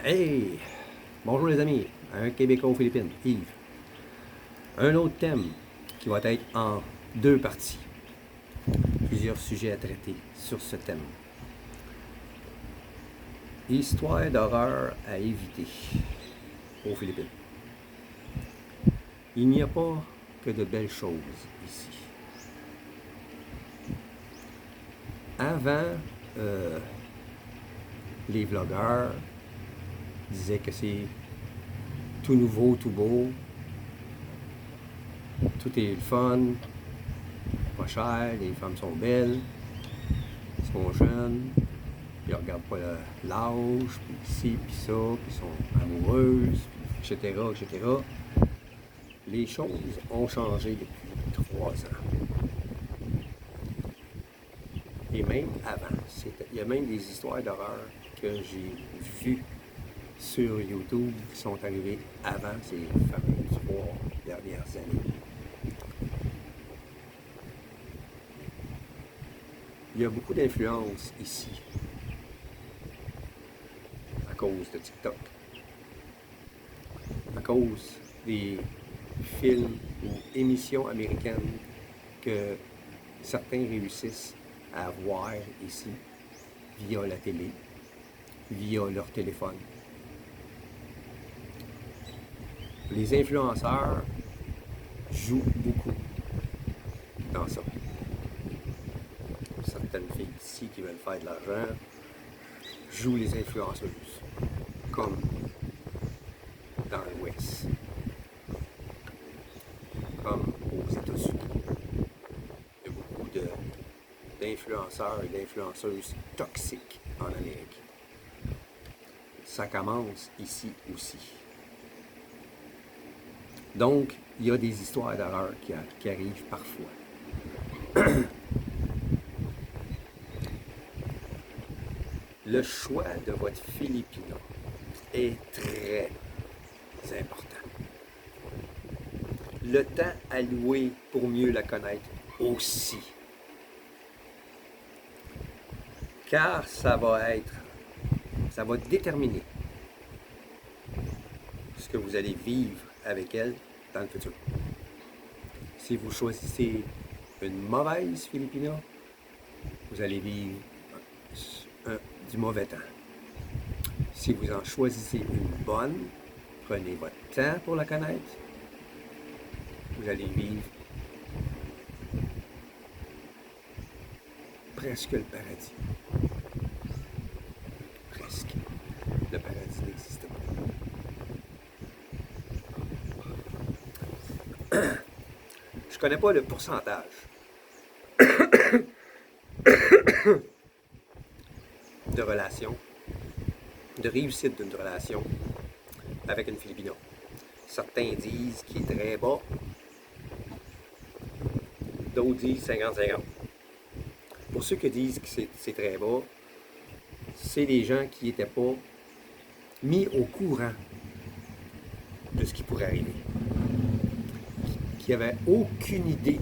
Hey! Bonjour les amis, un Québécois aux Philippines, Yves. Un autre thème qui va être en deux parties. Plusieurs sujets à traiter sur ce thème. Histoire d'horreur à éviter aux Philippines. Il n'y a pas que de belles choses ici. Avant, les vlogueurs disaient que c'est tout nouveau, tout beau, tout est le fun, pas cher, les femmes sont belles, sont jeunes, ils regardent pas l'âge, puis ci, puis ça, puis ils sont amoureuses, etc., etc. Les choses ont changé depuis 3 ans. Et même avant. Il y a même des histoires d'horreur que j'ai vues sur YouTube qui sont arrivées avant ces fameuses 3 dernières années. Il y a beaucoup d'influence ici à cause de TikTok, à cause des films ou émissions américaines que certains réussissent à voir ici via la télé, via leur téléphone. Les influenceurs jouent beaucoup dans ça. Certaines filles ici qui veulent faire de l'argent jouent les influenceuses, comme dans l'Ouest, comme aux États-Unis. Il y a beaucoup d'influenceurs et d'influenceuses toxiques en Amérique. Ça commence ici aussi. Donc, il y a des histoires d'horreur qui arrivent parfois. Le choix de votre Filipino est très important. Le temps alloué pour mieux la connaître aussi. Car ça va déterminer ce que vous allez vivre avec elle dans le futur. Si vous choisissez une mauvaise Filipina, vous allez vivre du mauvais temps. Si vous en choisissez une bonne, prenez votre temps pour la connaître, vous allez vivre presque le paradis. Presque. Le paradis n'existe pas. Je connais pas le pourcentage de relation, de réussite d'une relation avec une Filipino. Certains disent qu'il est très bas, d'autres disent 50-50. Pour ceux qui disent que c'est très bas, c'est des gens qui n'étaient pas mis au courant de ce qui pourrait arriver, qui n'avaient aucune idée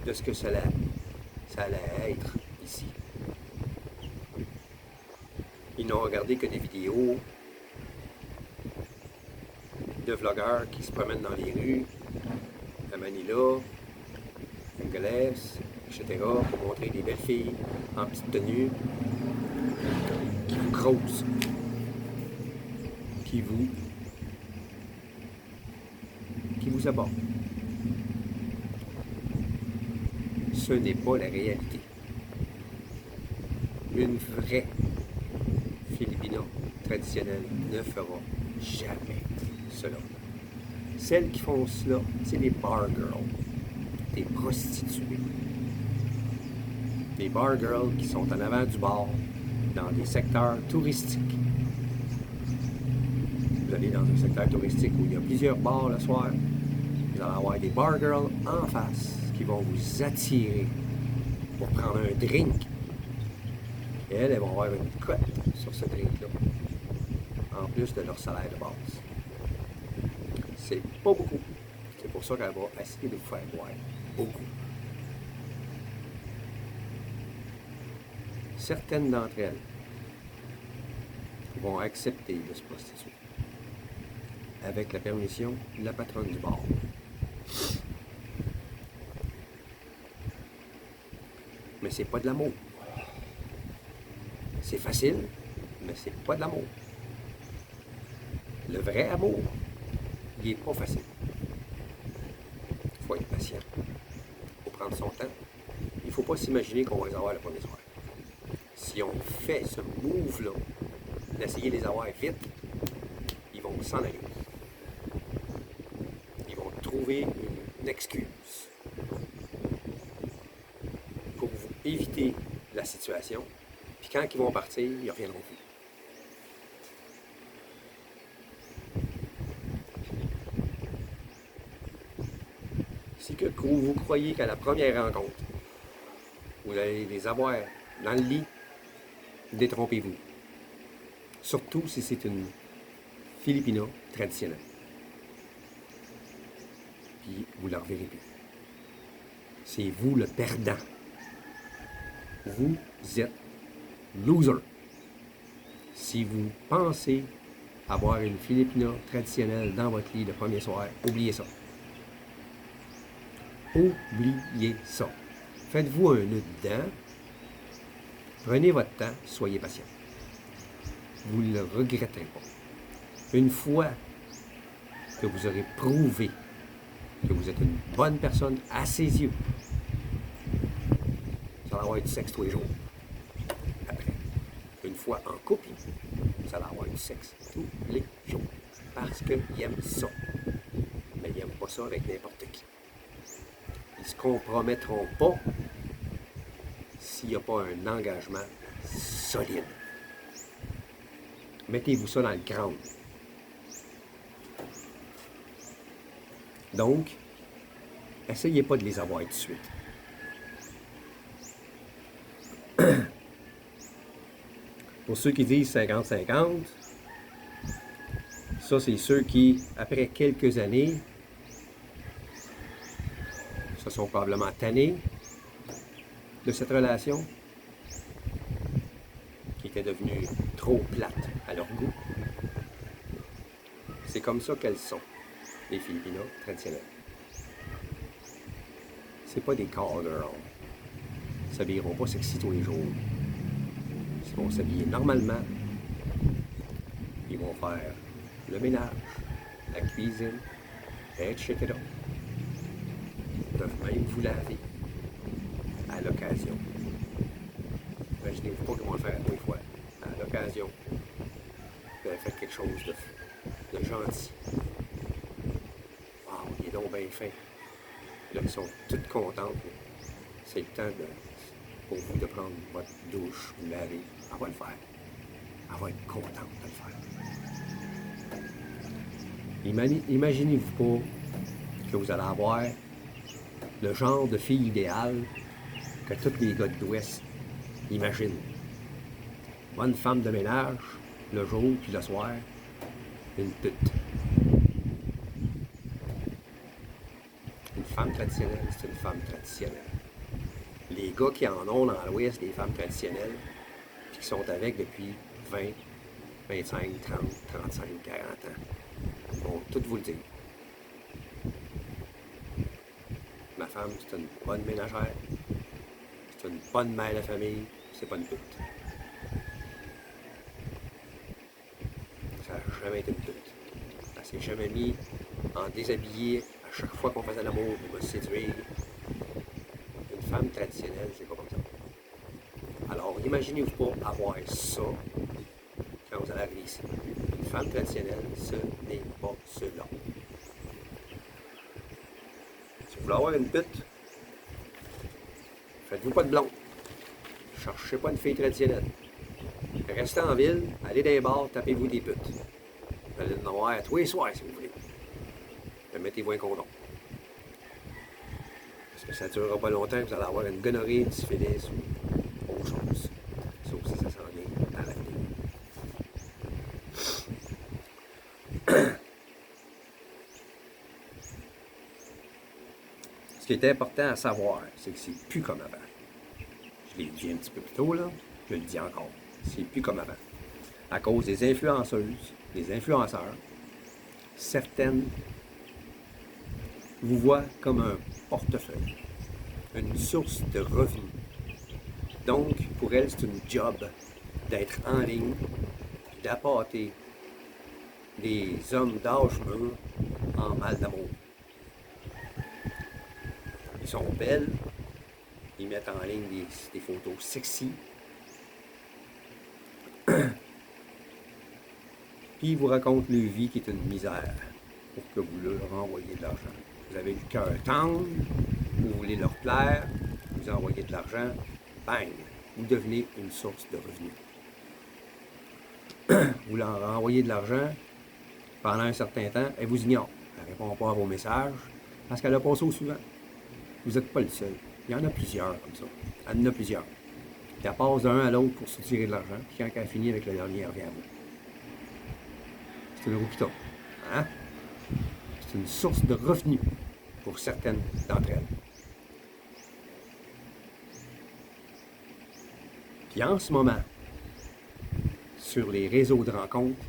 de ce que ça allait être ici. Ils n'ont regardé que des vidéos de vlogueurs qui se promènent dans les rues à Manila, Angeles, etc. pour montrer des belles filles en petite tenue qui vous crossent, qui vous abordent. Ce n'est pas la réalité. Une vraie Filipino traditionnelle ne fera jamais cela. Celles qui font cela, c'est les bar girls, des prostituées. Des bar girls qui sont en avant du bar, dans des secteurs touristiques. Vous allez dans un secteur touristique où il y a plusieurs bars le soir, vous allez avoir des bar girls en face qui vont vous attirer pour prendre un drink. Et elles vont avoir une cote sur ce drink-là, en plus de leur salaire de base. C'est pas beaucoup. C'est pour ça qu'elle va essayer de vous faire boire beaucoup. Certaines d'entre elles vont accepter de se prostituer avec la permission de la patronne du bar. Mais c'est pas de l'amour. C'est facile, mais c'est pas de l'amour. Le vrai amour, il n'est pas facile. Il faut être patient. Il faut prendre son temps. Il ne faut pas s'imaginer qu'on va les avoir le premier soir. Si on fait ce move-là, d'essayer de les avoir vite, ils vont s'en aller. Ils vont trouver une excuse pour vous éviter la situation. Puis quand ils vont partir, ils ne reviendront plus. Si que vous croyez qu'à la première rencontre, vous allez les avoir dans le lit, détrompez-vous. Surtout si c'est une Filipina traditionnelle. Puis vous ne la reverrez plus. C'est vous le perdant. Vous êtes loser. Si vous pensez avoir une Filipina traditionnelle dans votre lit le premier soir, oubliez ça. Oubliez ça. Faites-vous un nœud dedans. Prenez votre temps, soyez patient. Vous ne le regretterez pas. Une fois que vous aurez prouvé que vous êtes une bonne personne à ses yeux, vous allez avoir du sexe tous les jours. Après, une fois en couple, vous allez avoir du sexe tous les jours. Parce qu'ils aiment ça. Mais ils n'aiment pas ça avec n'importe qui. Ils ne se compromettront pas s'il n'y a pas un engagement solide. Mettez-vous ça dans le crâne. Donc, essayez pas de les avoir tout de suite. Pour ceux qui disent 50-50, ça c'est ceux qui, après quelques années, se sont probablement tannés de cette relation qui était devenue trop plate à leur goût. C'est comme ça qu'elles sont, les Filipinas traditionnelles. C'est pas des call girls. Ils ne s'habilleront pas sexy tous les jours. Ils vont s'habiller normalement. Ils vont faire le ménage, la cuisine, etc. Ils peuvent même vous laver à l'occasion. Imaginez-vous pas qu'ils vont le faire à tous les fois. À l'occasion, vous avez fait quelque chose de gentil. Wow, il est donc bien fin. Là, ils sont toutes contentes. C'est le temps pour vous de prendre votre douche, vous laver. Elle va le faire. Elle va être contente de le faire. Imaginez-vous pas que vous allez avoir le genre de fille idéale que tous les gars de l'Ouest imaginent. Bonne femme de ménage, le jour puis le soir, une pute. Une femme traditionnelle, c'est une femme traditionnelle. Les gars qui en ont dans l'Ouest, des femmes traditionnelles, puis qui sont avec depuis 20, 25, 30, 35, 40 ans, vont tout vous le dire. Ma femme, c'est une bonne ménagère, c'est une bonne mère de famille, c'est pas une pute. Ça n'a jamais été une pute. Elle s'est jamais mis en déshabillé à chaque fois qu'on faisait l'amour pour me séduire. Une femme traditionnelle, c'est pas comme ça. Alors, imaginez-vous pas avoir ça quand vous allez arriver ici. Une femme traditionnelle, ce n'est pas cela. Si vous voulez avoir une pute, faites-vous pas de blonde. Cherchez pas une fille traditionnelle. Restez en ville, allez dans les bars, tapez-vous des putes. Vous allez en avoir tous les soirs si vous voulez. Mais mettez-vous un condom. Parce que ça ne durera pas longtemps, vous allez avoir une gonorrhée, une syphilis ou autre chose. Ça aussi, ça s'en vient dans l'avenir. Ce qui est important à savoir, c'est que c'est plus comme avant. Je l'ai dit un petit peu plus tôt, là, je le dis encore. C'est plus comme avant. à cause des influenceuses, des influenceurs, certaines vous voient comme un portefeuille, une source de revenus. Donc, pour elles, c'est une job d'être en ligne, d'appâter des hommes d'âge mûr en mal d'amour. Ils sont belles, ils mettent en ligne des photos sexy, puis ils vous racontent leur vie qui est une misère pour que vous leur envoyiez de l'argent. Vous avez le cœur tendre, vous voulez leur plaire, vous envoyez de l'argent, bang, vous devenez une source de revenus. Vous leur envoyez de l'argent pendant un certain temps, elle vous ignore. Elle ne répond pas à vos messages parce qu'elle a passé au suivant. Vous n'êtes pas le seul. Il y en a plusieurs comme ça. Elle en a plusieurs. Puis elle passe d'un à l'autre pour se tirer de l'argent, puis quand elle finit avec le dernier, elle revient à vous. C'est une roue qui tourne. Hein? C'est une source de revenus pour certaines d'entre elles. Puis en ce moment, sur les réseaux de rencontres,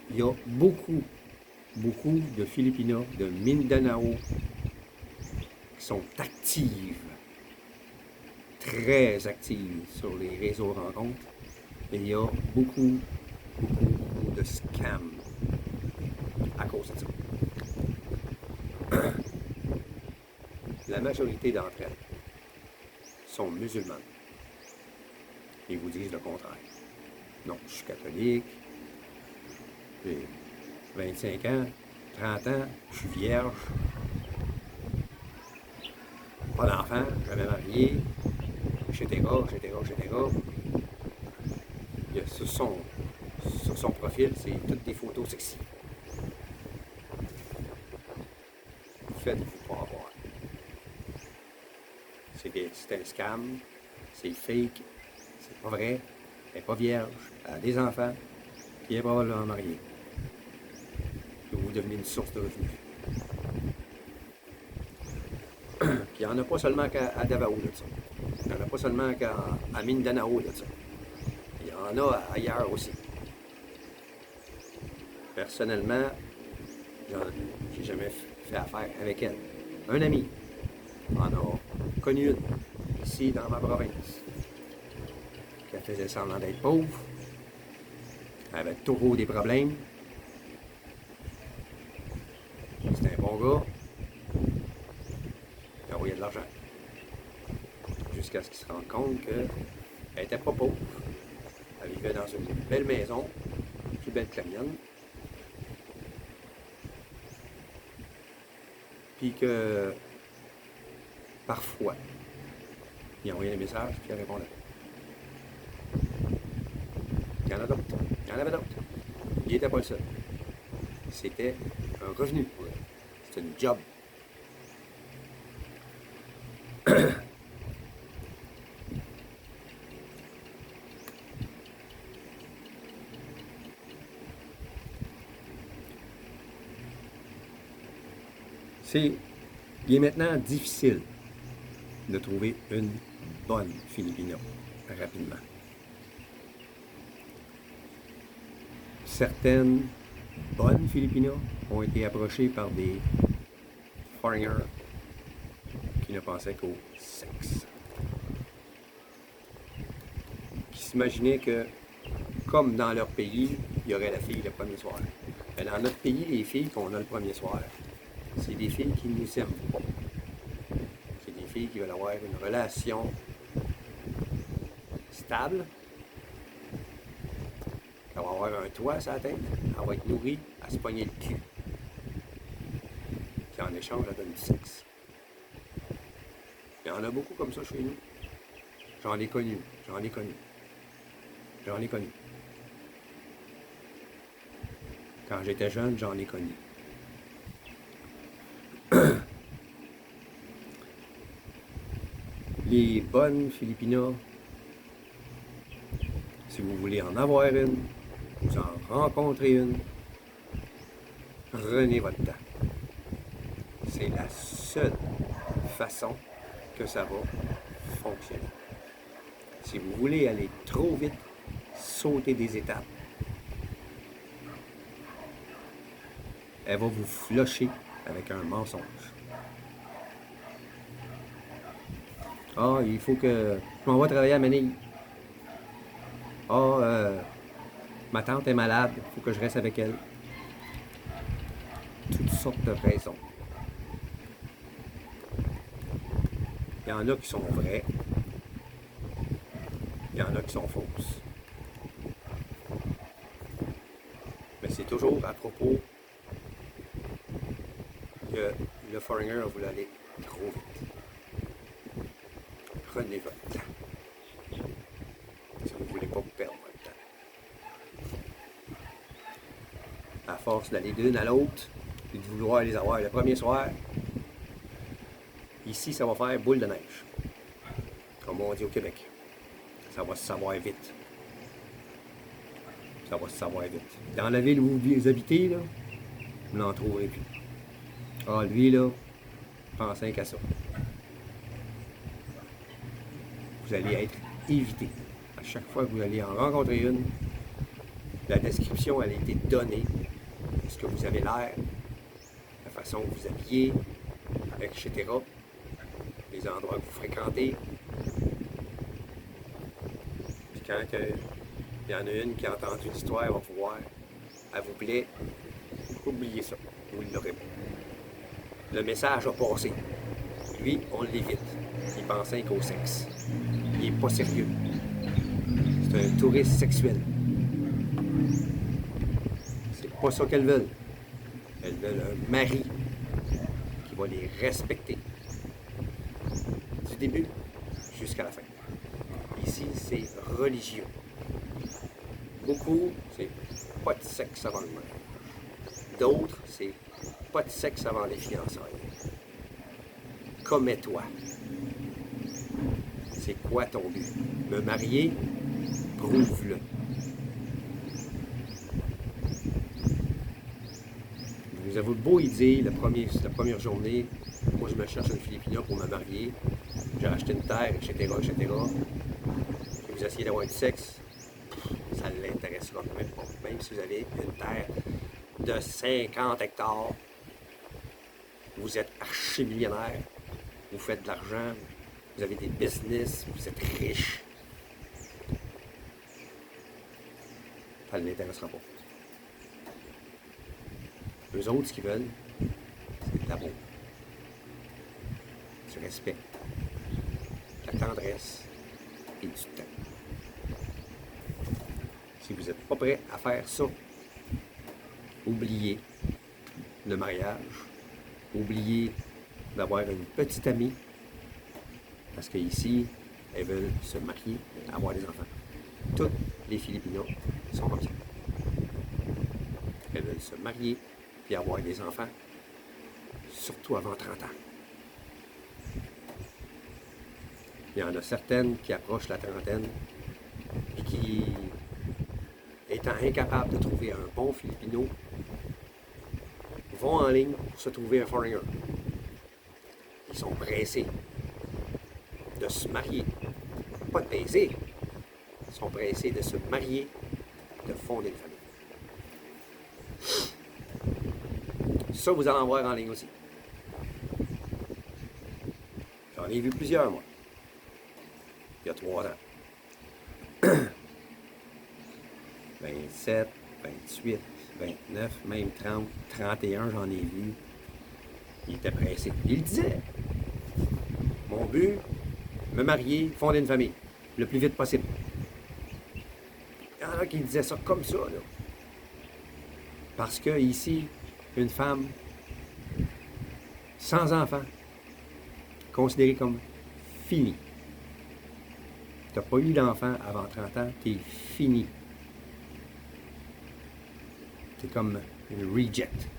il y a beaucoup de Filipinas, de Mindanao qui sont actives, très actives sur les réseaux de rencontres. Et il y a beaucoup de scams à cause de ça. La majorité d'entre elles sont musulmanes. Ils vous disent le contraire. Non, je suis catholique, j'ai 25 ans, 30 ans, je suis vierge, pas d'enfant, jamais marié, etc. Sur son profil, c'est toutes des photos sexy. Faites-vous pas avoir. C'est un scam, c'est fake, c'est pas vrai, elle n'est pas vierge, elle a des enfants, puis elle est probablement mariée. Puis vous devenez une source de revenus. Puis il n'y en a pas seulement qu'à Davao de ça. Il n'y en a pas seulement qu'à Mindanao de ça. Il y en a ailleurs aussi. Personnellement, j'ai jamais fait affaire avec elle. Un ami en a connu une, ici dans ma province, qui faisait semblant d'être pauvre, avait toujours des problèmes. C'était un bon gars, il envoyait de l'argent. Jusqu'à ce qu'il se rende compte qu'elle n'était pas pauvre. Elle vivait dans une belle maison, plus belle que la mienne. Puis que parfois, il envoyait des messages, puis elle répondait. Il y en a d'autres. Il y en avait d'autres. Il n'était pas le seul. C'était un revenu pour elle. C'était une job. Il est maintenant difficile de trouver une bonne Filipina rapidement. Certaines bonnes Filipinas ont été approchées par des foreigners qui ne pensaient qu'au sexe. Qui s'imaginaient que, comme dans leur pays, il y aurait la fille le premier soir. Mais dans notre pays, les filles qu'on a le premier soir, c'est des filles qui ne nous aiment pas. C'est des filles qui veulent avoir une relation stable, qui va avoir un toit sur la tête, elle va être nourrie, à se pogner le cul. Puis en échange, elle donne du sexe. Il y en a beaucoup comme ça chez nous. J'en ai connu. Quand j'étais jeune, j'en ai connu. Les bonnes Filipinas, si vous voulez en avoir une, vous en rencontrez une, prenez votre temps. C'est la seule façon que ça va fonctionner. Si vous voulez aller trop vite, sautez des étapes, elle va vous flusher avec un mensonge. Ah, il faut que je m'envoie travailler à Manille. Ah, ma tante est malade, il faut que je reste avec elle. Toutes sortes de raisons. Il y en a qui sont vraies. Il y en a qui sont fausses. Mais c'est toujours à propos que le foreigner a voulu aller trop vite. Prenez votre temps. Si vous ne voulez pas vous perdre votre temps. À force d'aller d'une à l'autre, et de vouloir les avoir le premier soir, ici, ça va faire boule de neige. Comme on dit au Québec. Ça va se savoir vite. Ça va se savoir vite. Dans la ville où vous habitez, là, vous n'en trouverez plus. Ah, lui, là, pensez qu'à ça. Vous allez être évité. À chaque fois que vous allez en rencontrer une, la description, elle a été donnée. Ce que vous avez l'air, la façon que vous habillez, etc. Les endroits que vous fréquentez. Puis quand il y en a une qui a entendu l'histoire, elle va pouvoir, elle vous plaît, oubliez ça, vous ne l'aurez pas. Le message a passé. Lui, on l'évite. Il pensait qu'au sexe. Il n'est pas sérieux. C'est un touriste sexuel. C'est pas ça qu'elles veulent. Elles veulent un mari qui va les respecter. Du début jusqu'à la fin. Ici, c'est religieux. Beaucoup, c'est pas de sexe avant le mariage. D'autres, c'est pas de sexe avant les fiançailles. Commets-toi. C'est quoi ton but? Me marier? Prouve-le. Vous avez beau y dire, la première journée, moi je me cherche une Filipina pour me marier, j'ai acheté une terre, etc., etc. Et vous essayez d'avoir du sexe, ça ne l'intéressera même pas. Même si vous avez une terre de 50 hectares, vous êtes archi-millionnaire, vous faites de l'argent, vous avez des business, vous êtes riche. Ça ne l'intéressera pas. Eux autres, ce qu'ils veulent, c'est de l'amour, du respect, de la tendresse et du temps. Si vous n'êtes pas prêt à faire ça, oubliez le mariage, oubliez d'avoir une petite amie, parce qu'ici, elles veulent se marier, avoir des enfants. Toutes les Filipinos sont comme ça. Elles veulent se marier puis avoir des enfants, surtout avant 30 ans. Il y en a certaines qui approchent la trentaine et qui, étant incapables de trouver un bon Filipino, vont en ligne pour se trouver un foreigner. Ils sont pressés de se marier, pas de baiser. Ils sont pressés de se marier, de fonder une famille. Ça, vous allez en voir en ligne aussi. J'en ai vu plusieurs, moi. Il y a 3 ans. 27, 28, 29, même 30, 31, j'en ai vu. Il était pressé. Il le disait. Mon but, me marier, fonder une famille, le plus vite possible. Il y en a qui disaient ça comme ça, là. Parce que ici, une femme sans enfant, considérée comme finie. Tu n'as pas eu d'enfant avant 30 ans, tu es fini. Tu es comme une reject.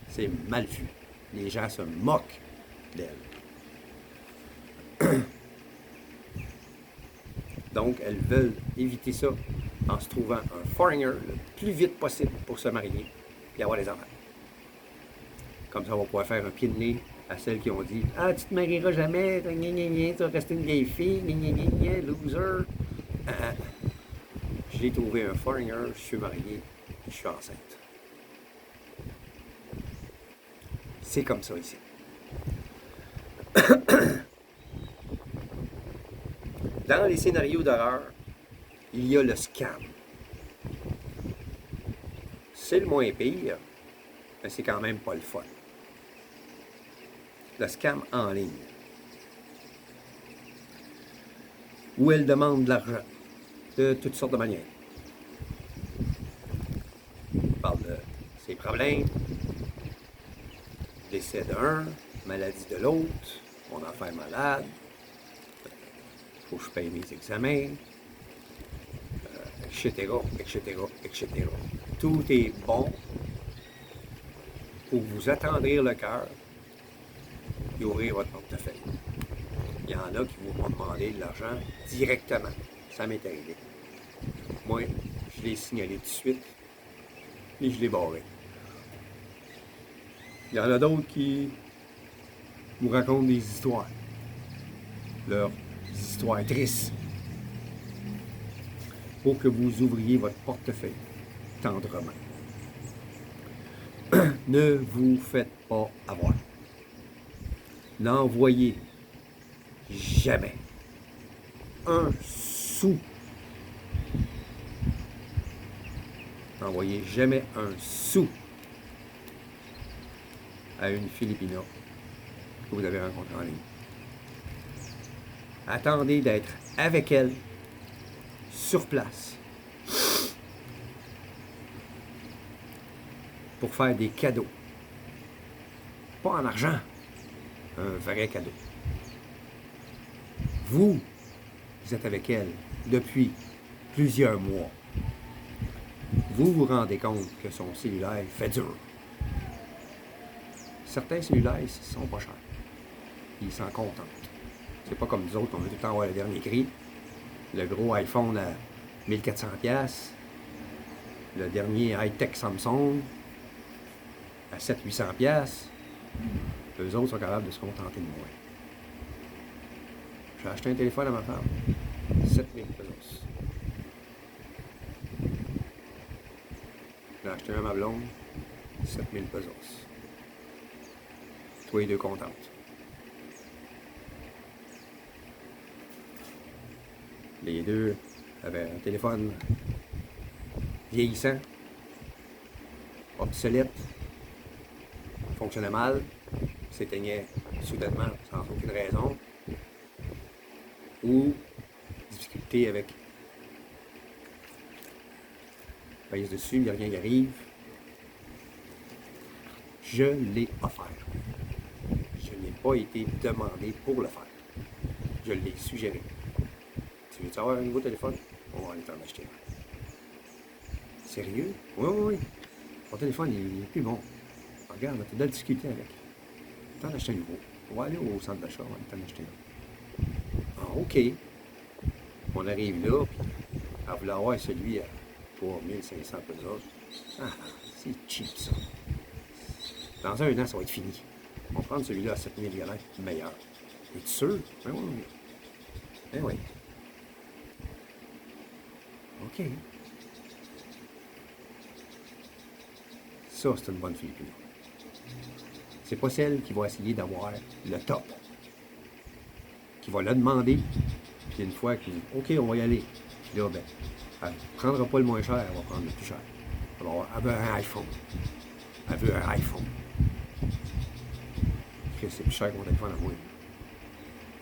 C'est mal vu. Les gens se moquent d'elle. Donc, elles veulent éviter ça en se trouvant un foreigner le plus vite possible pour se marier et avoir des enfants. Comme ça, on va pouvoir faire un pied de nez à celles qui ont dit « Ah, tu te marieras jamais, tu vas rester une vieille fille, loser. » J'ai trouvé un foreigner, je suis marié, je suis enceinte. C'est comme ça ici. Dans les scénarios d'horreur, il y a le scam. C'est le moins pire, mais c'est quand même pas le fun. Le scam en ligne. Où elle demande de l'argent, de toutes sortes de manières. On parle de ses problèmes, décès d'un, maladie de l'autre, mon enfant est malade, faut que je paye mes examens, etc., etc., etc. Tout est bon pour vous attendrir le cœur et ouvrir votre portefeuille. Il y en a qui vous vont demander de l'argent directement. Ça m'est arrivé. Moi, je l'ai signalé tout de suite et je l'ai barré. Il y en a d'autres qui vous racontent des histoires. Leurs histoires tristes. Pour que vous ouvriez votre portefeuille tendrement. Ne vous faites pas avoir. N'envoyez jamais un sou. N'envoyez jamais un sou à une Filipina que vous avez rencontrée en ligne. Attendez d'être avec elle sur place pour faire des cadeaux. Pas en argent, un vrai cadeau. Vous êtes avec elle depuis plusieurs mois. Vous vous rendez compte que son cellulaire fait dur. Certains cellulaires ne sont pas chers. Ils s'en contentent. C'est pas comme nous autres, on veut tout le temps avoir le dernier cri. Le gros iPhone à 1400$, le dernier high-tech Samsung à 700-800$. Eux autres sont capables de se contenter de moins. J'ai acheté un téléphone à ma femme, 7000$. J'ai acheté un à ma blonde, 7000$. Toi les deux contentes. Les deux avaient un téléphone vieillissant, obsolète, fonctionnait mal, s'éteignait soudainement sans aucune raison, ou difficulté avec pèse dessus, il n'y a rien qui arrive. Je l'ai offert. Je n'ai pas été demandé pour le faire. Je l'ai suggéré. Tu veux avoir un nouveau téléphone? On va aller t'en acheter un. Sérieux? Oui, oui, oui. Ton téléphone, il est plus bon. Regarde, tu as de la difficulté avec. T'en acheter un nouveau. On va aller au centre d'achat, on va t'en acheter un. Ah, OK. On arrive là, puis elle voulait avoir celui à 3500 $. Ah, c'est cheap, ça. Dans un an, ça va être fini. On va prendre celui-là à 7000 $, meilleur. Es-tu sûr? Ben oui, oui. Ben oui. OK. Ça, c'est une bonne Filipina. C'est pas celle qui va essayer d'avoir le top. Qui va le demander, puis une fois qu'il dit OK, on va y aller. Puis là, ben, elle ne prendra pas le moins cher, elle va prendre le plus cher. Alors, elle veut un iPhone. Elle veut un iPhone. Parce que c'est plus cher que mon téléphone à moi.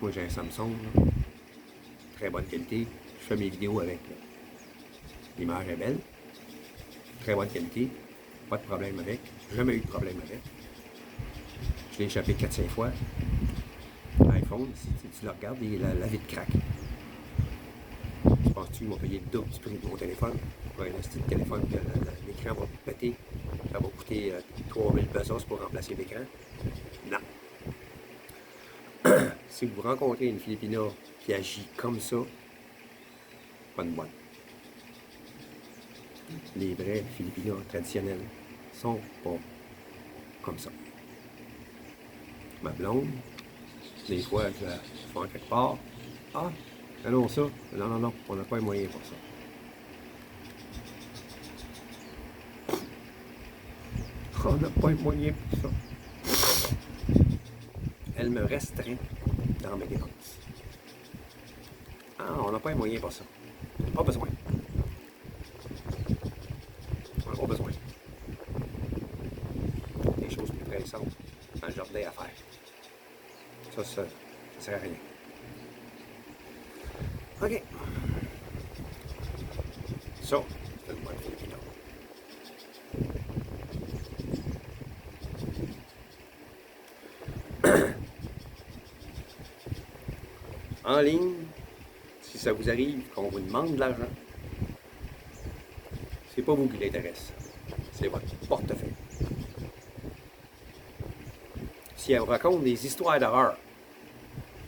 Moi, j'ai un Samsung, là. Très bonne qualité. Je fais mes vidéos avec. L'image est belle. Très bonne qualité. Pas de problème avec. Jamais eu de problème avec. Je l'ai échappé 4-5 fois. L'iPhone, si tu le regardes, la vitre craque. Tu penses-tu qu'ils m'ont payé le double du prix de mon téléphone? Pour un petit téléphone que l'écran va péter. Ça va coûter 3000 pesos pour remplacer l'écran. Non. Si vous rencontrez une Filipina qui agit comme ça, pas une bonne. Les vrais Filipinos traditionnels sont pas comme ça. Ma blonde, des fois, je la fais en quelque part. Ah, non, ça. Non, non, non, on n'a pas les moyens pour ça. On n'a pas les moyens pour ça. elle me restreint dans mes dépenses. Ah, on n'a pas un moyen pour ça. Pas besoin. On n'a pas besoin. Des choses plus pressantes dans le jardin à faire. Ça sert à rien. OK. Ça, c'est une bonne Filipino. En ligne, si ça vous arrive qu'on vous demande de l'argent, c'est pas vous qui l'intéresse, c'est votre portefeuille. Si elle vous raconte des histoires d'horreur,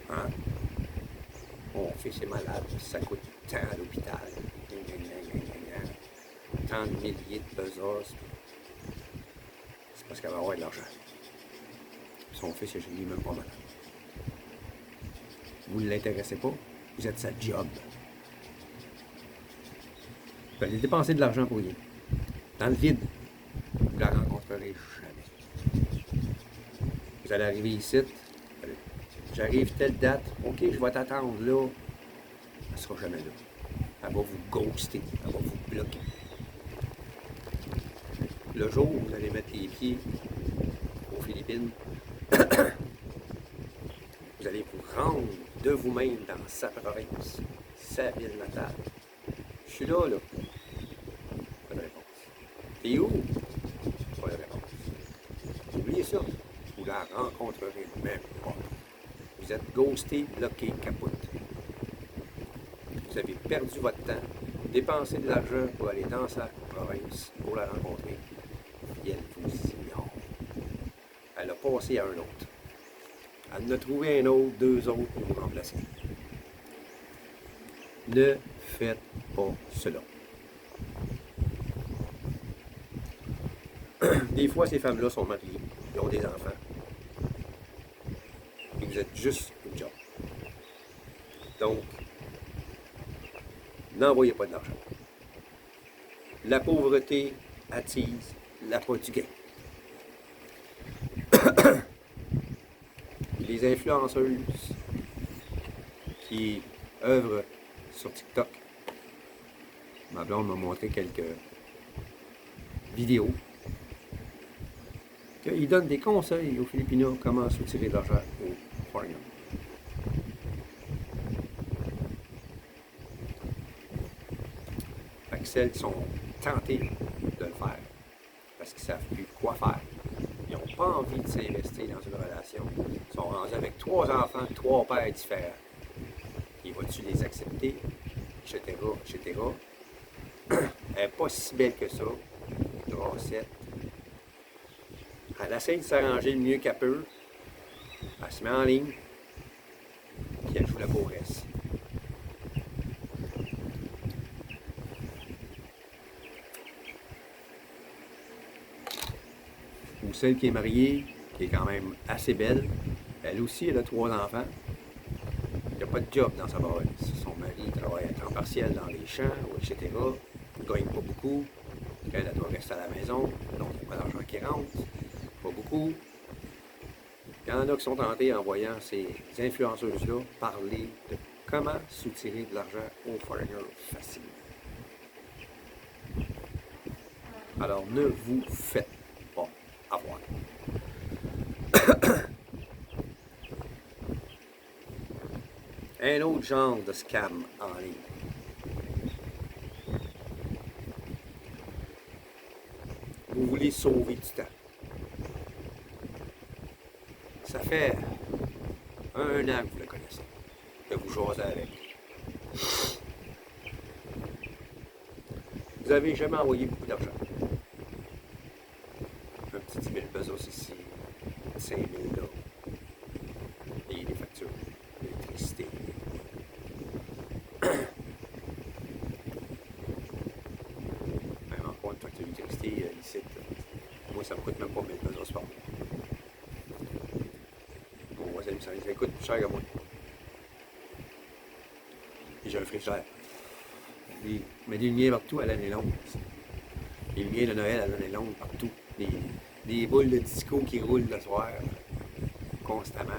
hein? Mon fils est malade, ça coûte tant à l'hôpital, tant de milliers de pesos, c'est parce qu'elle va avoir de l'argent. Son fils est même pas malade. Vous ne l'intéressez pas, vous êtes sa job. Vous allez dépenser de l'argent pour rien. Dans le vide, vous ne la rencontrerez jamais. Vous allez arriver ici, j'arrive telle date, ok, je vais t'attendre là. Elle ne sera jamais là. Elle va vous ghoster, elle va vous bloquer. Le jour où vous allez mettre les pieds aux Philippines, vous allez vous rendre de vous-même dans sa province, sa ville natale. Je suis là, là. Pas de réponse. T'es où? Pas de réponse. Oubliez ça. Vous la rencontrerez même pas. Vous êtes ghosté, bloqué, capote. Vous avez perdu votre temps, dépensé de l'argent pour aller dans sa province, pour la rencontrer. Et elle vous ignore. Elle a passé à un autre. Elle en a trouvé un autre, deux autres pour vous remplacer. Ne faites pas cela. Des fois, ces femmes-là sont mariées, ils ont des enfants. Et vous êtes juste une job. Donc, n'envoyez pas de l'argent. La pauvreté attise l'appât du gain. Les influenceuses qui œuvrent sur TikTok, ma blonde m'a montré quelques vidéos. Ils donnent des conseils aux Philippinos comment soutirer de l'argent aux foreigners. Fait que celles qui sont tentées de le faire parce qu'ils ne savent plus quoi faire, ils n'ont pas envie de s'investir dans une relation, ils sont rendus avec 3 enfants, 3 pères différents. Et vas-tu les accepter, etc., etc. Elle n'est pas si belle que ça, grassette. Elle essaie de s'arranger le mieux qu'elle peut, elle se met en ligne, puis elle joue la pauvresse. Ou celle qui est mariée, qui est quand même assez belle, elle aussi, elle a 3 enfants. Il n'y a pas de job dans sa province. Son mari travaille à temps partiel dans les champs, etc. Il ne gagne pas beaucoup. Elle doit rester à la maison, donc il n'y a pas d'argent qui rentre. Pas beaucoup. Il y en a qui sont tentés en voyant ces influenceuses-là parler de comment soutirer de l'argent aux foreigners facilement. Alors ne vous faites pas avoir. Un autre genre de scam en ligne. Vous voulez sauver du temps. Ça fait 1 an que vous le connaissez, que vous jasez avec. Vous n'avez jamais envoyé beaucoup d'argent. Un petit 10 000 pesos ici, 5 000 là. Payer des factures, l'électricité. Même encore une facture d'électricité, ici, moi ça me coûte même pas 1000 pesos par mois. Mon voisin, ça coûte plus cher que moi. Et j'ai un frigidaire. Mais des lumières partout à l'année longue. Les lumières de Noël à l'année longue partout. Des boules de disco qui roulent le soir. constamment.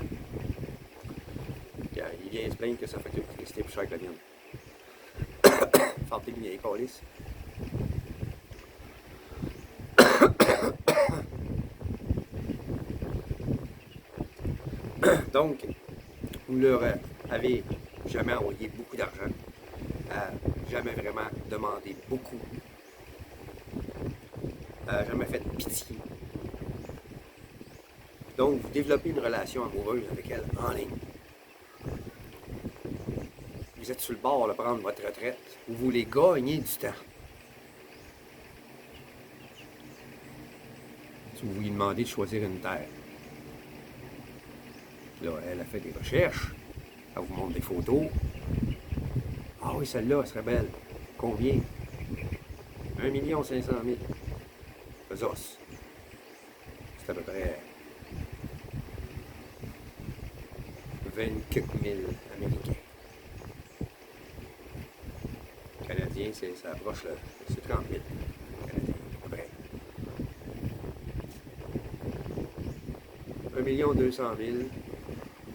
Il vient se plaindre que sa facture d'électricité est plus chère que la mienne. Fantez bien, calice. Donc, vous leur avez jamais envoyé beaucoup d'argent, jamais vraiment demandé beaucoup, jamais fait pitié. Donc, vous développez une relation amoureuse avec elle en ligne. Vous êtes sur le bord de prendre votre retraite. Vous voulez gagner du temps. Si vous lui demandez de choisir une terre, là, elle a fait des recherches. Elle vous montre des photos. Ah oui, celle-là, elle serait belle. Combien? 1 500 000. C'est os. C'est à peu près 24 000 Américains. Canadiens, ça approche, c'est 30 000 Canadiens, à peu près. 1 200 000,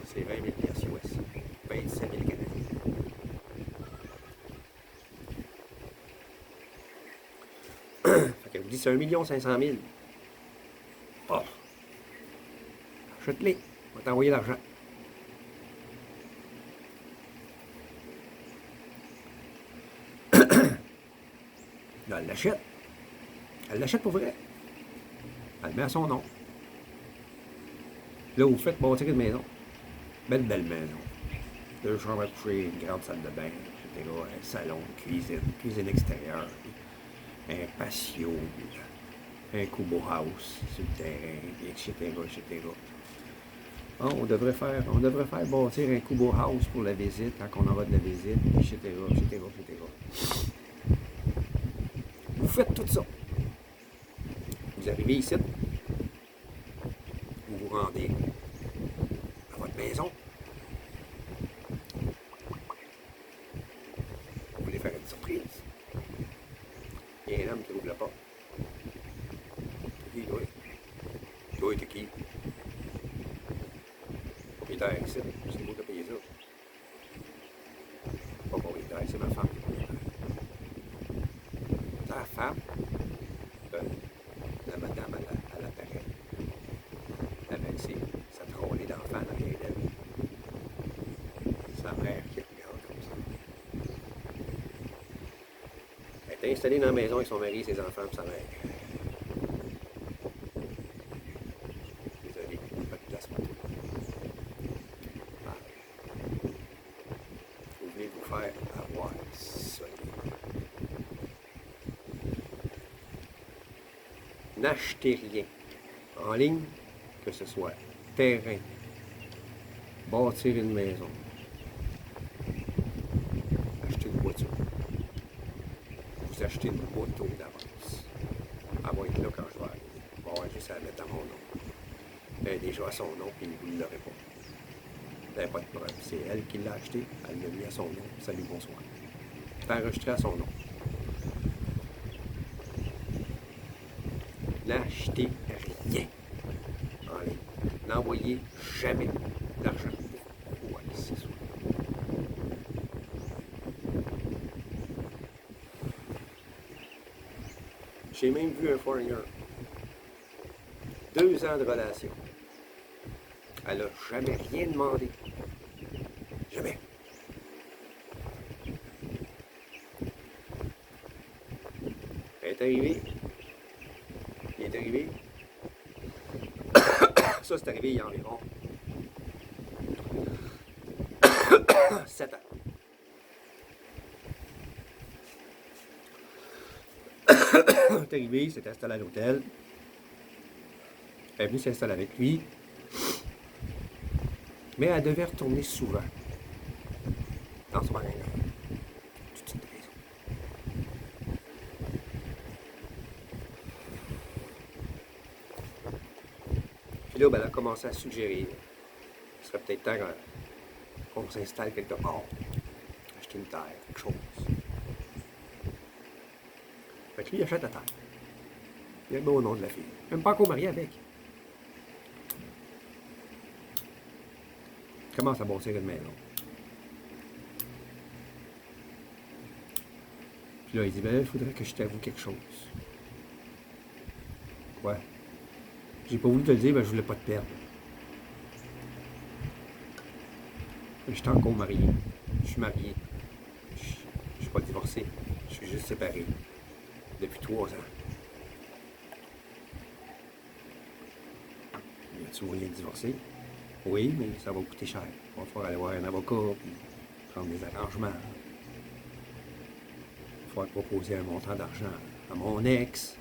c'est 20 000 piastres US. 27 000 Canadiens. Fait que vous dites, c'est 1 500 000. Oh! Achète-les. On va t'envoyer l'argent. Là, elle l'achète. Elle l'achète pour vrai. Elle le met à son nom. Là, vous faites bâtir une maison. Belle maison. 2 chambres à coucher, une grande salle de bain, etc. Un salon, cuisine extérieure, un patio, un Kubo House sur le terrain, etc., etc. On devrait faire bâtir un Kubo House pour la visite, quand on aura de la visite, etc., etc., etc. Vous faites tout ça. Vous arrivez ici, vous vous rendez à votre maison. Vous voulez faire une surprise. Il y a un homme qui ouvre la porte. Qui, toi? Toi, t'es qui? Propriétaire ici, c'est moi qui ai payé ça. Pas propriétaire, c'est ma femme. Ta femme? La madame, elle apparaît. Avec sa trônée d'enfant derrière elle. Sa mère qui regarde comme ça. Elle est installée dans la maison avec son mari, ses enfants et sa mère. Désolé, pas de place pour toi. Vous venez vous faire avoir solide. N'achetez rien en ligne, que ce soit terrain, bâtir une maison, acheter une voiture. Vous achetez une moto d'avance. Elle va être là quand je vais arriver. Bon, ouais, juste à la mettre à mon nom. Elle est déjà à son nom, puis vous ne l'aurez pas. Vous n'avez pas de preuve. C'est elle qui l'a acheté, elle l'a mis à son nom. Salut, bonsoir. C'est enregistré à son nom. N'achetez rien en ligne. N'envoyez jamais d'argent. Pourquoi que ce soit. J'ai même vu un foreigner. 2 ans de relation. Elle n'a jamais rien demandé. Jamais. Elle est arrivée. Il est arrivé. Ça, c'est arrivé il y a environ 7 ans. Elle est arrivée, il s'est installé à l'hôtel. Elle est venue s'installer avec lui. Mais elle devait retourner souvent dans son magasin. Toute une raison. Puis là, ben, elle a commencé à suggérer. Il serait peut-être temps qu'on s'installe quelque part. Acheter une terre, quelque chose. Fait que lui, il achète la terre. Il a le beau nom de la fille. Même pas encore marié avec. commence à bâtir une maison. Puis là, il dit, ben là, il faudrait que je t'avoue quelque chose. Quoi? J'ai pas voulu te le dire, ben je voulais pas te perdre. Je suis encore marié. Je suis marié. Je suis pas divorcé. Je suis juste séparé. Depuis 3 ans. Y a-tu moyen de divorcer? Oui, mais ça va coûter cher. Il va falloir aller voir un avocat, puis prendre des arrangements. Il va falloir proposer un montant d'argent à mon ex.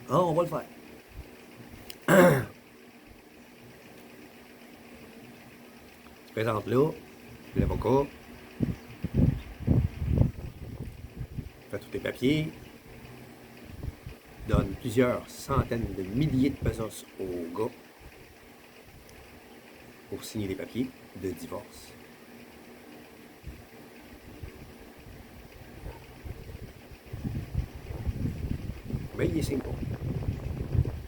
Ah, on va le faire. Tu te présentes là, l'avocat, fait tous tes papiers, donne plusieurs centaines de milliers de pesos au gars pour signer les papiers de divorce. Mais il ne signe pas.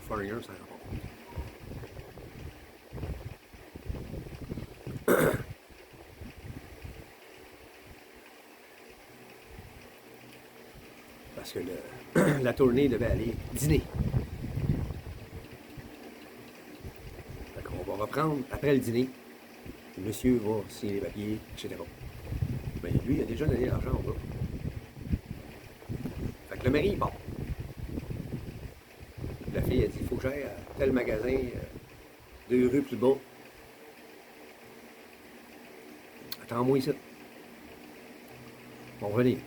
Foreigner, ça rend pas compte. Parce que la tournée devait aller dîner. Fait qu'on va reprendre après le dîner. Le monsieur va signer les papiers, etc. Mais lui, il a déjà donné l'argent au gars. Fait que le mari, il part. La fille a dit, il faut que j'aille à tel magasin, 2 rues plus bas. Attends-moi ici. On va revenir.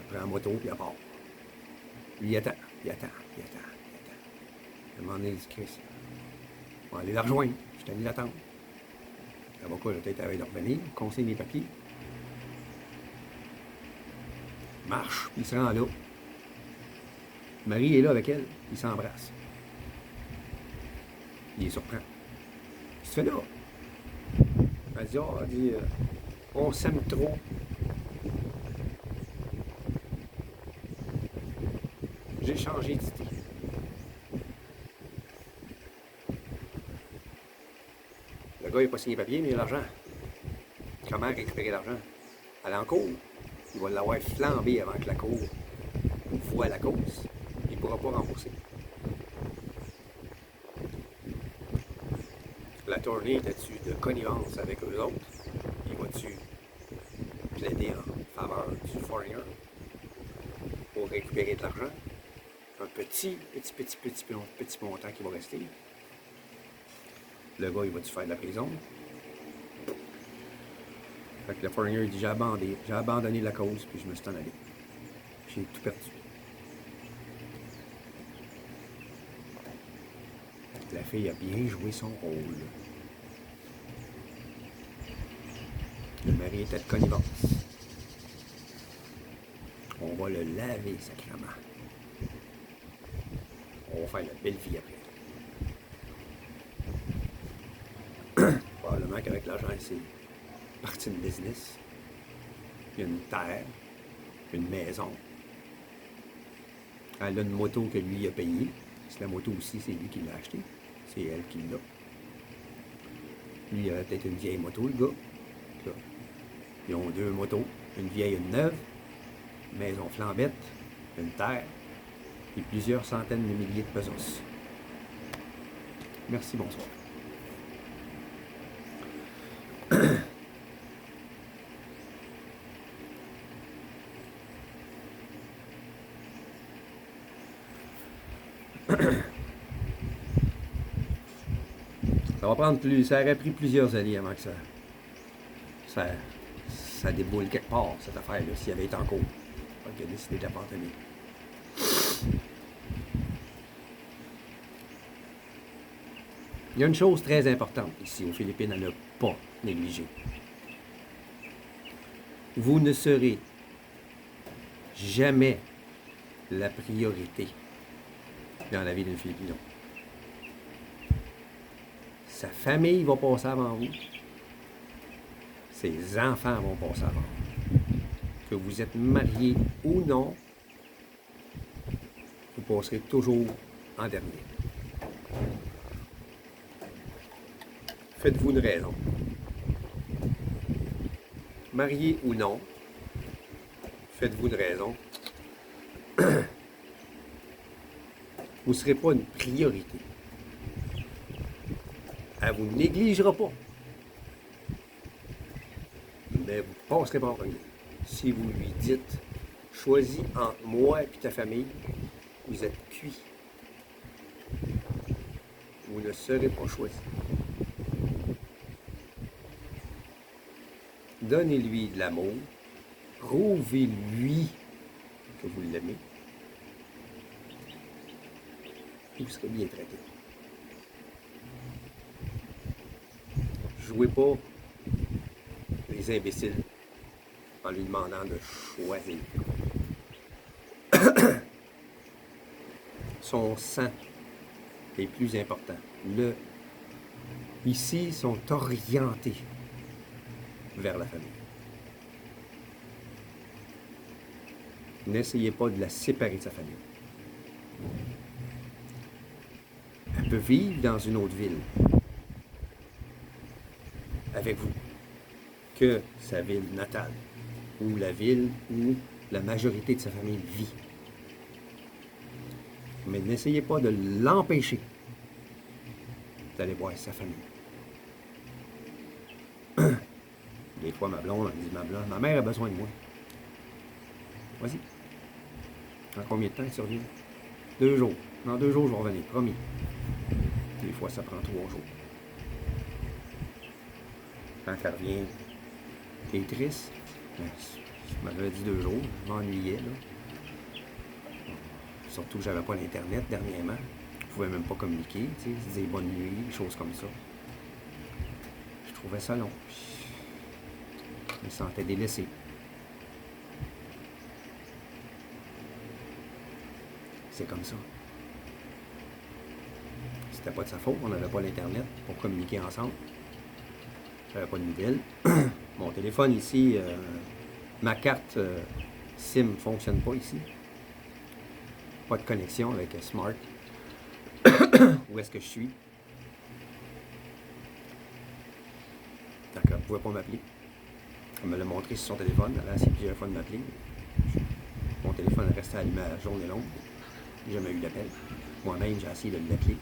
Elle prend la moto, puis elle part. Lui, il attend, il attend, il attend, il attend. À un moment donné, il dit, Chris, on va aller la rejoindre. Je t'ai mis l'attendre. L'avocat, peut-être, avait de revenir, conseille les papiers. Marche, il se rend là. Marie est là avec elle, ils s'embrassent. Il est surprend. Qu'est-ce que tu fais là? Elle dit, oh, elle dit, on s'aime trop. J'ai changé d'idée. Le gars, il n'a pas signé le papier, mais il a l'argent. Comment récupérer l'argent? Elle est en cours. Il va l'avoir flambé avant que la cour voie la cause. Il ne pourra pas rembourser. La tournée était-tu de connivence avec eux autres? Il va-tu plaider en faveur du foreigner pour récupérer de l'argent? Un petit montant qui va rester. Le gars, il va-tu faire de la prison? Fait que le foreigner dit, j'ai abandonné la cause, puis je me suis en allé. J'ai tout perdu. La fille a bien joué son rôle. Le mari était de connivence. On va le laver sacrément. On va faire la belle vie après. Probablement qu'avec l'argent, c'est parti de business. Il y a une terre, une maison. Elle a une moto que lui a payée. La moto aussi, c'est lui qui l'a achetée. C'est elle qui l'a. Lui, il a peut-être une vieille moto, le gars. Là. Ils ont 2 motos, une vieille et une neuve, une maison flambette, une terre, et plusieurs centaines de milliers de pesos. Merci, bonsoir. Ça aurait pris plusieurs années avant que ça déboule quelque part, cette affaire-là, s'il y avait été en cours. Il a décidé d'abandonner. Il y a une chose très importante ici aux Philippines à ne pas négliger. Vous ne serez jamais la priorité dans la vie d'un Philippin. Sa famille va passer avant vous. Ses enfants vont passer avant vous. Que vous êtes marié ou non, vous passerez toujours en dernier. Faites-vous une raison. Marié ou non, faites-vous une raison. Vous ne serez pas une priorité. Elle ne vous négligera pas. Mais vous ne passerez pas en premier. Si vous lui dites, choisis entre moi et ta famille, vous êtes cuit. Vous ne serez pas choisi. Donnez-lui de l'amour. Prouvez-lui que vous l'aimez. Et vous serez bien traité. Jouez pas les imbéciles en lui demandant de choisir. Son sang est plus important. Ici, ils sont orientés vers la famille. N'essayez pas de la séparer de sa famille. Elle peut vivre dans une autre ville avec vous que sa ville natale ou la ville où la majorité de sa famille vit. Mais n'essayez pas de l'empêcher d'aller voir sa famille. Des fois, ma blonde, elle dit, ma mère a besoin de moi. Vas-y. En combien de temps tu reviens? 2 jours. Dans 2 jours, je vais revenir, promis. Des fois, ça prend 3 jours. Quand elle revient, t'es triste? Je m'avais dit 2 jours, je m'ennuyais, là. Surtout que j'avais pas l'Internet dernièrement. Je pouvais même pas communiquer, tu sais, dire bonne nuit, des choses comme ça. Je trouvais ça long. Je me sentais délaissé. C'est comme ça. C'était pas de sa faute, on n'avait pas l'Internet pour communiquer ensemble. J'avais pas de nouvelles. Mon téléphone ici, ma carte SIM ne fonctionne pas ici. Pas de connexion avec Smart. Où est-ce que je suis? Donc, elle ne pouvait pas m'appeler. Elle me l'a montré sur son téléphone. Elle a essayé plusieurs fois de m'appeler. Mon téléphone est resté allumé à la journée longue. J'ai jamais eu d'appel. Moi-même, j'ai essayé de l'appeler.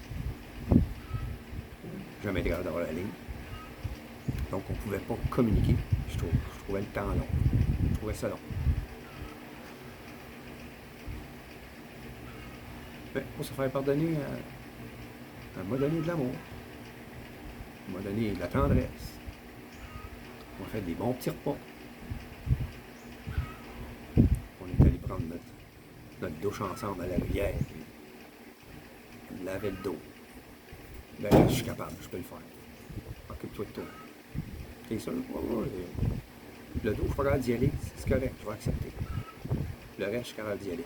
Jamais été capable d'avoir la ligne. Donc, on ne pouvait pas communiquer. Je trouvais le temps long. Je trouvais ça long. Mais pour se faire pardonner, elle m'a donné de l'amour. Elle m'a donné de la tendresse. On a fait des bons petits repas. On est allé prendre notre douche ensemble à la rivière. Puis laver le dos. Ben, je suis capable, je peux le faire. Occupe-toi de toi. T'es sûr? Le dos, je suis pas capable d'y aller. C'est correct, je vais accepter. Le reste, je suis capable d'y aller.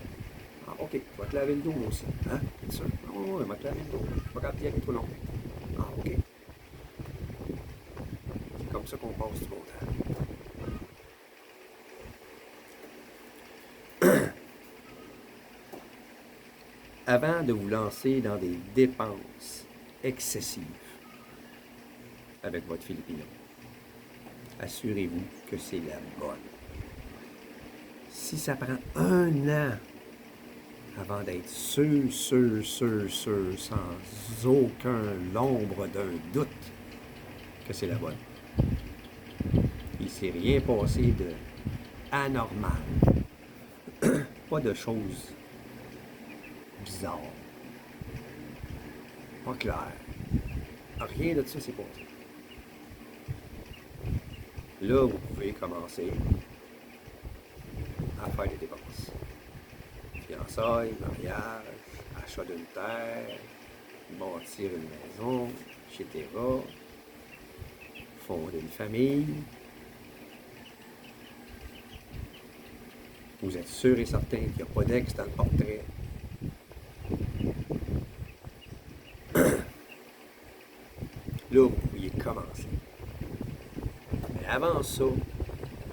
Ah, ok, je vais te laver le dos, moi aussi. Hein? T'es sûr? Oh, je vais te laver le dos. Je suis pas capable d'y aller tout long. Ah, ok. C'est comme ça qu'on passe du bon temps. Avant de vous lancer dans des dépenses excessives avec votre Filipino, assurez-vous que c'est la bonne. Si ça prend 1 an avant d'être sûr, sans l'ombre d'un doute, que c'est la bonne. Il ne s'est rien passé de anormal. Pas de choses bizarres. Pas clair. Rien de ça s'est passé. Là, vous pouvez commencer à faire des dépenses. Fiançailles, mariage, achat d'une terre, bâtir une maison, etc. Fonder une famille. Vous êtes sûr et certain qu'il n'y a pas d'ex dans le portrait. Là, vous pourriez commencer. Mais avant ça,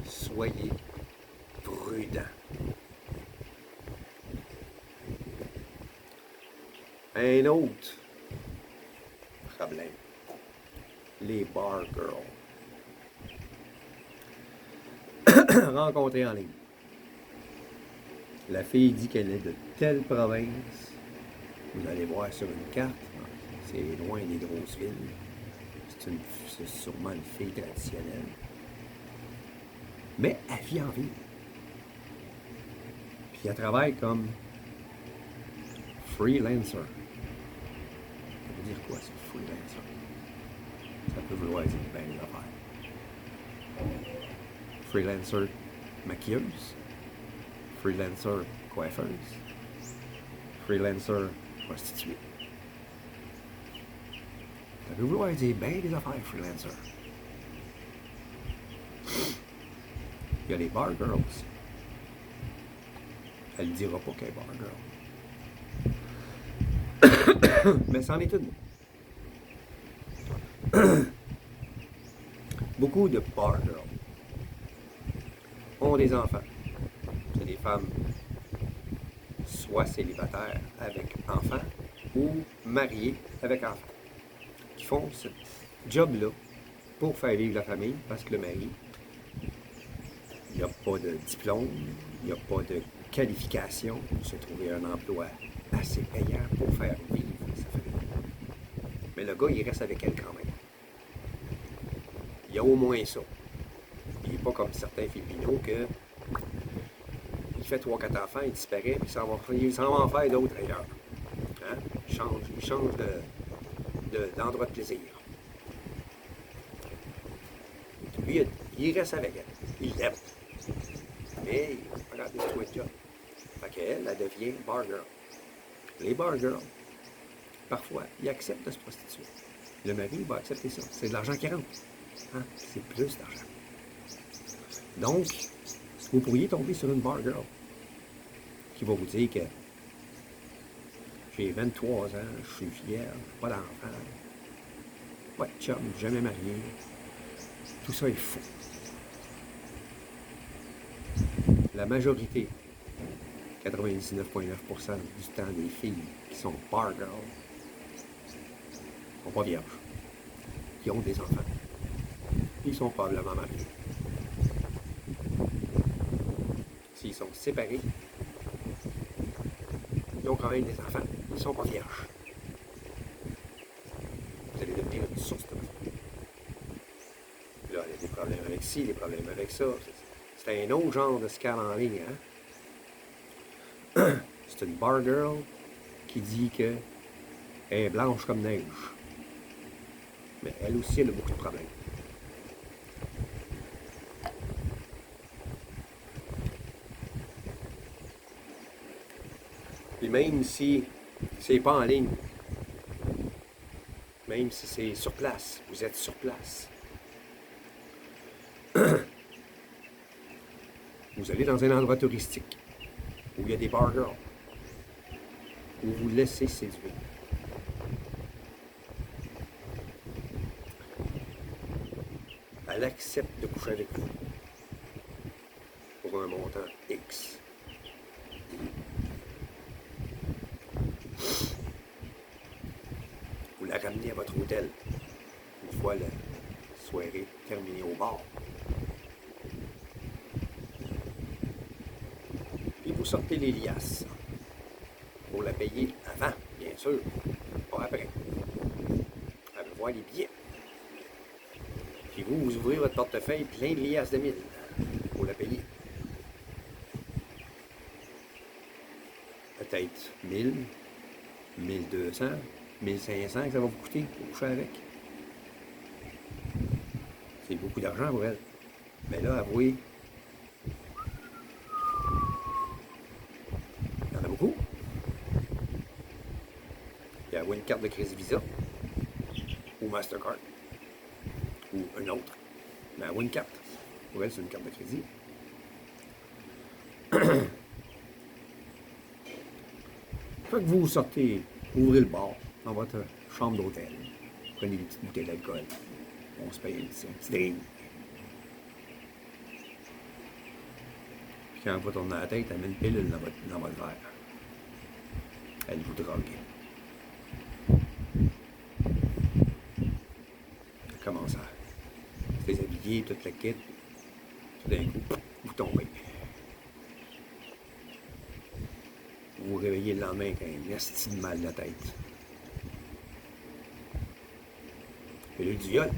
soyez prudent. Un autre problème. Les bar girls. Rencontrées en ligne. La fille dit qu'elle est de telle province. Vous allez voir sur une carte. C'est loin des grosses villes. C'est sûrement une fille traditionnelle. Mais elle vit en ville. Puis elle travaille comme freelancer. Ça veut dire quoi, ça, freelancer? Ça peut vouloir dire bien des affaires. Freelancer maquilleuse. Freelancer coiffeuse. Freelancer prostituée. Ça peut vouloir dire bien des affaires, freelancer. Il y a les bar girls. Elle ne dira pas qu'elle est bar girl. Mais c'en est une. Beaucoup de bar girls ont des enfants. C'est des femmes soit célibataires avec enfants ou mariées avec enfants qui font ce job-là pour faire vivre la famille parce que le mari, il n'y a pas de diplôme, il n'y a pas de qualification pour se trouver un emploi assez payant pour faire vivre sa famille. Mais le gars, il reste avec elle quand même. Il y a au moins ça. Il n'est pas comme certains Filipinos que il fait 3-4 enfants, il disparaît, puis il s'en va en faire d'autres ailleurs. Hein? Il change d'endroit de plaisir. Lui, il reste avec elle. Il l'aime. Mais il va regarder le job. Fait qu'elle, elle devient bar girl. Les bar girls, parfois, ils acceptent de se prostituer. Le mari va accepter ça. C'est de l'argent qui rentre. Hein? C'est plus d'argent. Donc, vous pourriez tomber sur une bar girl qui va vous dire que j'ai 23 ans, je suis vierge, pas d'enfant, pas de chum, jamais marié. Tout ça est faux. La majorité, 99,9% du temps des filles qui sont bar girls, ne sont pas vierges. Ils ont des enfants. Ils sont probablement mariés. S'ils sont séparés, ils ont quand même des enfants. Ils ne sont pas vierges. Vous allez devenir une source de problèmes. Là, il y a des problèmes avec ci, des problèmes avec ça. C'est un autre genre de scam en ligne. Hein? C'est une bar girl qui dit qu'elle est blanche comme neige. Mais elle aussi, elle a beaucoup de problèmes. Puis même si c'est pas en ligne, même si c'est sur place, vous êtes sur place, vous allez dans un endroit touristique où il y a des bar girls, où vous laissez séduire. Elle accepte de coucher avec vous pour un montant X. Vous la ramenez à votre hôtel une fois la soirée terminée au bar. Puis vous sortez les liasses pour la payer avant, bien sûr, pas après. Elle veut voir les billets. Puis vous ouvrez votre portefeuille plein de liasses de 1000 pour la payer. Peut-être 1000, 1200, 1500 que ça va vous coûter pour coucher avec. C'est beaucoup d'argent pour elle. Mais là, avouez, il y en a beaucoup. Puis avouez une carte de crédit Visa ou Mastercard ou une autre. Mais avouez une carte. Pour elle, c'est une carte de crédit. Fait que vous sortez, ouvrez le bar dans votre chambre d'hôtel. Prenez des petites bouteilles d'alcool. On se paye un petit drink. Puis quand vous tournez la tête, elle met une pilule dans votre verre. Elle vous drogue. commence à se déshabiller, toute la kit. Tout d'un coup, vous tombez. Vous vous réveillez le lendemain avec un esti de mal de la tête. Et le viol.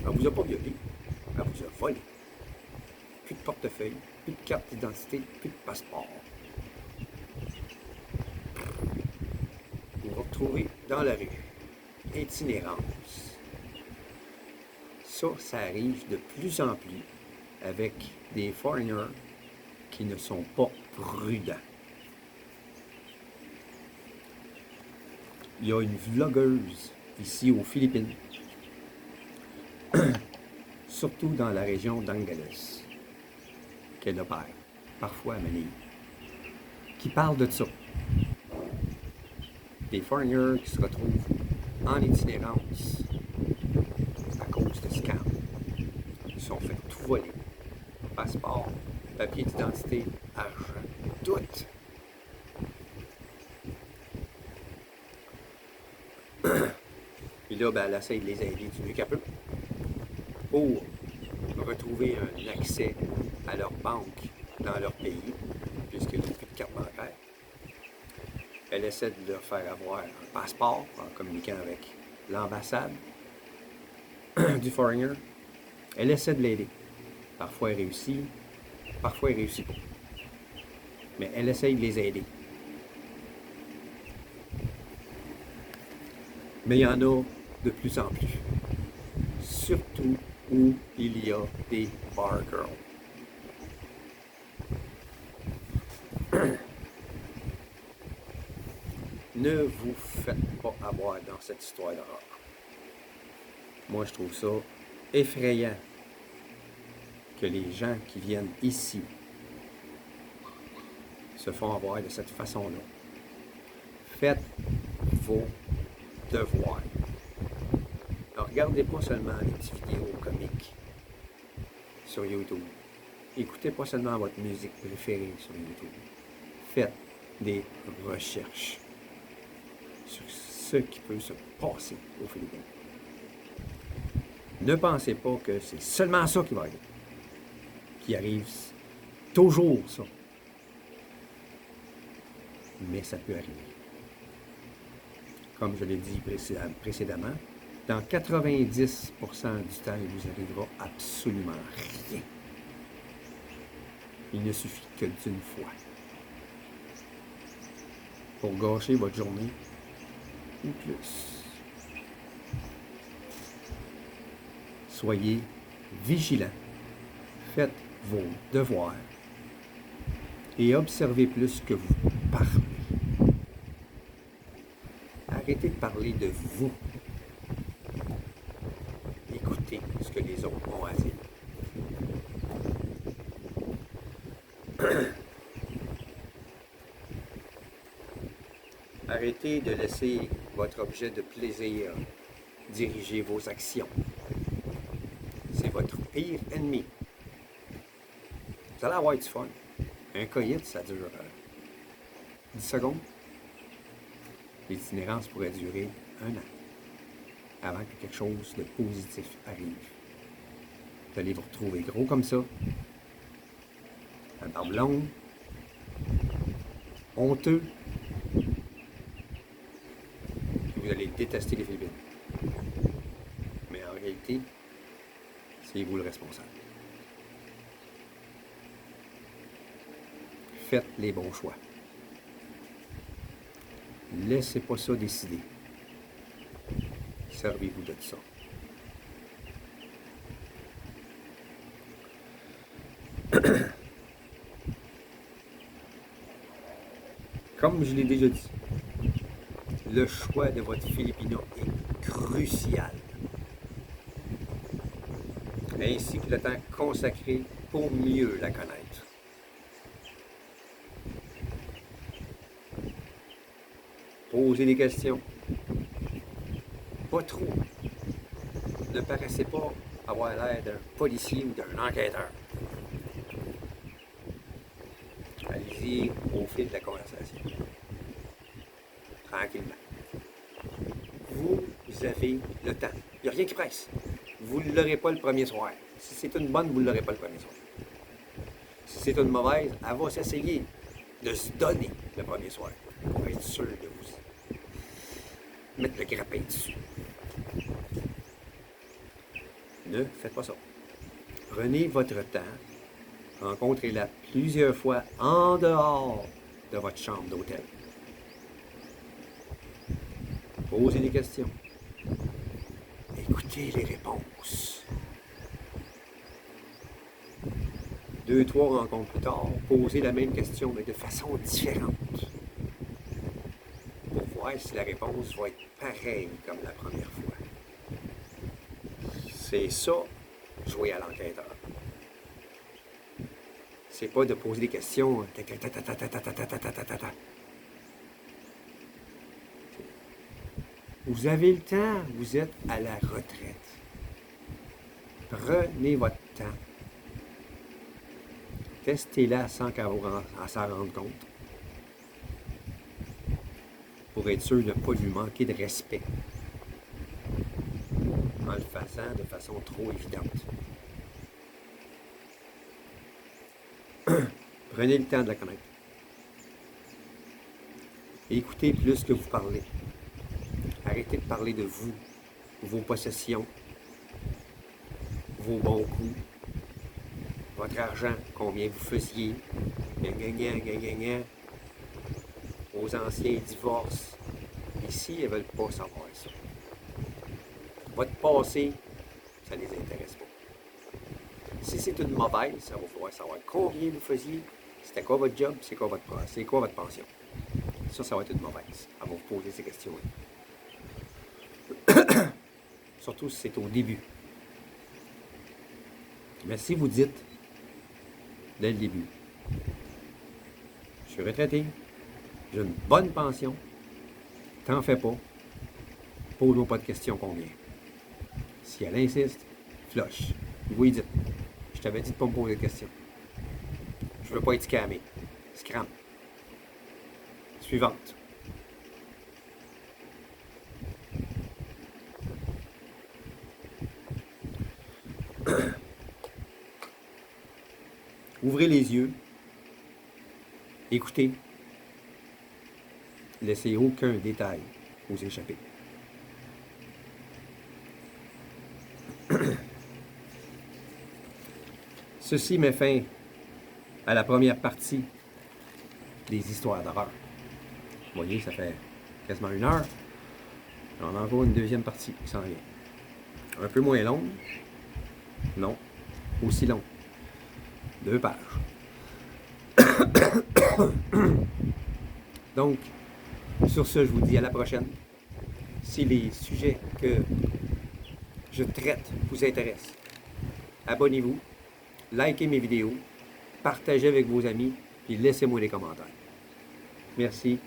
Elle vous a pas violé. Elle vous a volé. Plus de portefeuille, plus de carte d'identité, plus de passeport. Vous vous retrouvez dans la rue. Itinérance. Ça arrive de plus en plus avec des foreigners qui ne sont pas prudents. Il y a une vloggeuse ici aux Philippines, surtout dans la région d'Angeles, qu'elle opère, parfois à Manille, qui parle de ça. Des foreigners qui se retrouvent en itinérance à cause de scams. Ils sont fait tout voler. Passeport, papier d'identité, argent, tout. Puis là, ben, elle essaie de les aider du mieux qu'elle peut pour retrouver un accès à leur banque dans leur pays, puisqu'ils n'ont plus de carte bancaire. Elle essaie de leur faire avoir un passeport en communiquant avec l'ambassade du foreigner. Elle essaie de l'aider. Parfois elle réussit, parfois elle réussit pas. Mais elle essaie de les aider. Mais il y en a de plus en plus. Surtout où il y a des bar girls. Ne vous faites pas avoir dans cette histoire d'horreur. Moi, je trouve ça effrayant que les gens qui viennent ici se font avoir de cette façon-là. Faites vos devoirs. Ne regardez pas seulement les petites vidéos comiques sur YouTube. Écoutez pas seulement votre musique préférée sur YouTube. Faites des recherches sur ce qui peut se passer aux Philippines. Ne pensez pas que c'est seulement ça qui va arriver. Qui arrive toujours ça. Mais ça peut arriver. Comme je l'ai dit précédemment, dans 90% du temps, il vous arrivera absolument rien. Il ne suffit que d'une fois. Pour gâcher votre journée, ou plus. Soyez vigilants. Faites vos devoirs. Et observez plus que vous parlez. Arrêtez de parler de vous. Écoutez ce que les autres ont à dire. Arrêtez de laisser votre objet de plaisir diriger vos actions. C'est votre pire ennemi. Vous allez avoir du fun. Un coït, ça dure 10 secondes. L'itinérance pourrait durer 1 an avant que quelque chose de positif arrive. Vous allez vous retrouver gros comme ça, la barbe longue, honteux, et vous allez détester les Philippines. Mais en réalité, c'est vous le responsable. Faites les bons choix. Laissez pas ça décider. Servez-vous de ça. Comme je l'ai déjà dit, le choix de votre Filipino est crucial. Ainsi que le temps consacré pour mieux la connaître. Posez des questions. Pas trop. Ne paraissez pas avoir l'air d'un policier ou d'un enquêteur. Allez-y au fil de la conversation. Tranquillement. Vous avez le temps. Il n'y a rien qui presse. Vous ne l'aurez pas le premier soir. Si c'est une bonne, vous ne l'aurez pas le premier soir. Si c'est une mauvaise, elle va s'essayer de se donner le premier soir pour être sûr de vous mettre le grappin dessus. Ne faites pas ça. Prenez votre temps. Rencontrez-la plusieurs fois en dehors de votre chambre d'hôtel. Posez des questions. Écoutez les réponses. 2, 3 rencontres plus tard, posez la même question, mais de façon différente. Pour voir si la réponse va être pareille comme la première fois. C'est ça, jouer à l'enquêteur. C'est pas de poser des questions. Vous avez le temps, vous êtes à la retraite. Prenez votre temps. Testez-la sans qu'elle s'en rende compte. Pour être sûr de ne pas lui manquer de respect. En le faisant de façon trop évidente. Prenez le temps de la connaître. Écoutez plus que vous parlez. Arrêtez de parler de vous, vos possessions, vos bons coups, votre argent, combien vous faisiez, aux anciens divorces. Ici, ils ne veulent pas savoir ça. Votre passé, ça ne les intéresse pas. Si c'est une mauvaise, ça va falloir savoir combien vous faisiez, c'était quoi votre job, c'est quoi votre pension. Ça va être une mauvaise. Elle va vous poser ces questions-là. Surtout si c'est au début. Mais si vous dites, dès le début, je suis retraité, j'ai une bonne pension, t'en fais pas, pose-moi pas de questions combien. Si elle insiste, flush. Vous lui dites, je t'avais dit de ne pas me poser de questions. Je veux pas être scammé. Scram. Suivante. Ouvrez les yeux. Écoutez. Laissez aucun détail vous échapper. Ceci met fin à la première partie des histoires d'horreur. Vous voyez, ça fait quasiment 1 heure. On a encore une deuxième partie qui s'en vient. Un peu moins longue. Non, aussi long. 2 pages. Donc, sur ce, je vous dis à la prochaine. Si les sujets que je traite vous intéressent, abonnez-vous, likez mes vidéos, partagez avec vos amis, puis laissez-moi des commentaires. Merci,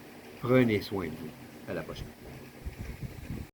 prenez soin de vous. À la prochaine.